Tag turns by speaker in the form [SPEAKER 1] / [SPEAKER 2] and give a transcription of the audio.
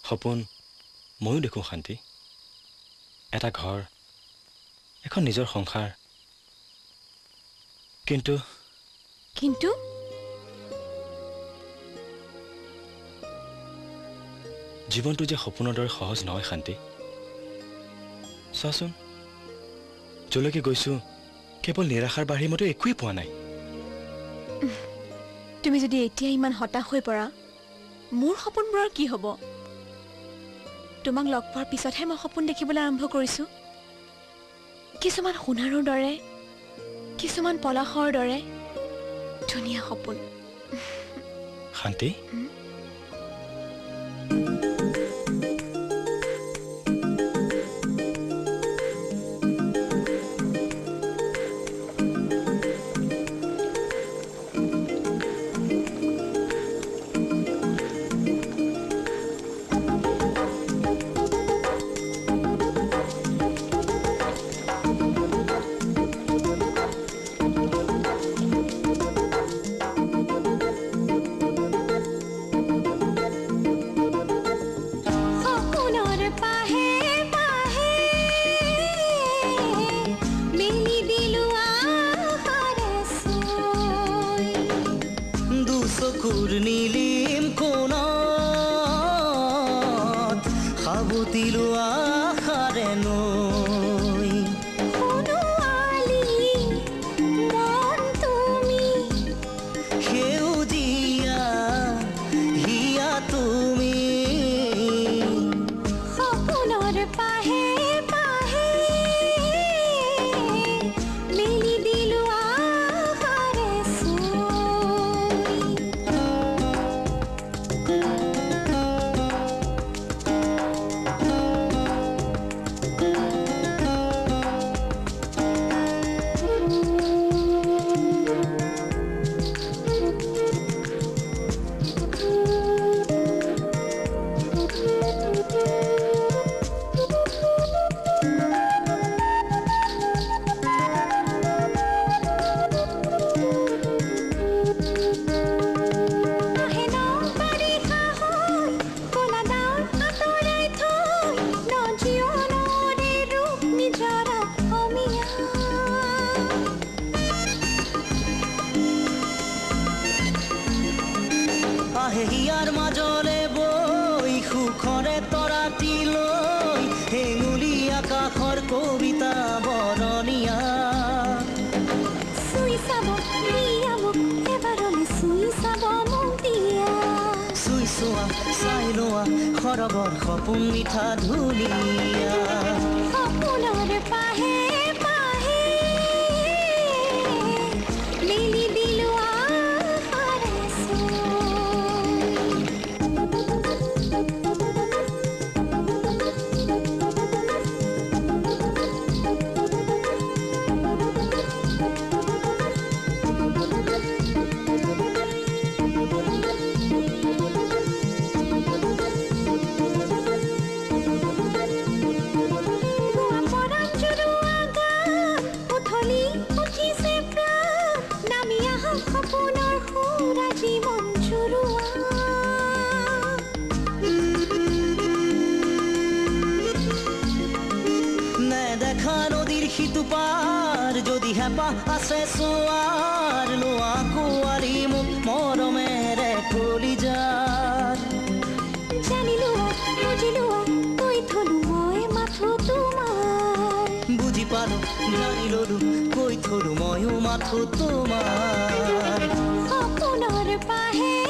[SPEAKER 1] সপোন ময়ো দেখো শান্তি এটা ঘৰ এখন নিজৰ সংসাৰ কিন্তু
[SPEAKER 2] কিন্তু
[SPEAKER 1] জীৱনটো যে সপোনৰ দৰে সহজ নহয় শান্তি চোৱাচোন যলৈকে গৈছো কেৱল নিৰাশাৰ বাহিৰে মতে একোৱেই পোৱা নাই
[SPEAKER 2] তুমি যদি এতিয়া ইমান হতাশ হৈ পৰা মোৰ সপোনবোৰৰ কি হ'ব তোমাক লগ পোৱাৰ পিছতহে মই সপোন দেখিবলৈ আৰম্ভ কৰিছো কিছুমান সোণাৰৰ দৰে কিছুমান পলাশৰ দৰে ধুনীয়া সপোন
[SPEAKER 1] শান্তি
[SPEAKER 3] নীলিম কোণত সাবতিলো আশাৰে নৈ সেউজীয়া হিয়া তুমি
[SPEAKER 4] সপোনৰ পাহে পাহে মেলি দিলো আশাৰে
[SPEAKER 3] হিয়াৰ মাজলে বৈ সুখৰে তৰাটি লৈ হেঙুলি আকাশৰ কবিতা বৰণীয়া
[SPEAKER 4] চুই চাব দিয়া মোক এবাৰলৈ চুই চাব মোক দিয়া
[SPEAKER 3] চুই চোৱা চাই লোৱা সৰগৰ সপোন মিঠা ধুনীয়া
[SPEAKER 4] সপোনৰ পাহে পাহে মেলি দিলো আশাৰে
[SPEAKER 3] নেদেখা নদীৰ সিটো পাৰ যদি হেঁপাহ আছে চোৱাৰ লোৱা কুঁৱাৰী মোক মৰমেৰে কলিজাৰ
[SPEAKER 4] জানিলো বুজিলো কৈ থলো মই মাথো তোমাৰ
[SPEAKER 3] বুজি পালো জানি ললো কৈ থলো ময়ো মাথো তোমাৰ
[SPEAKER 4] সপোনৰ পাহে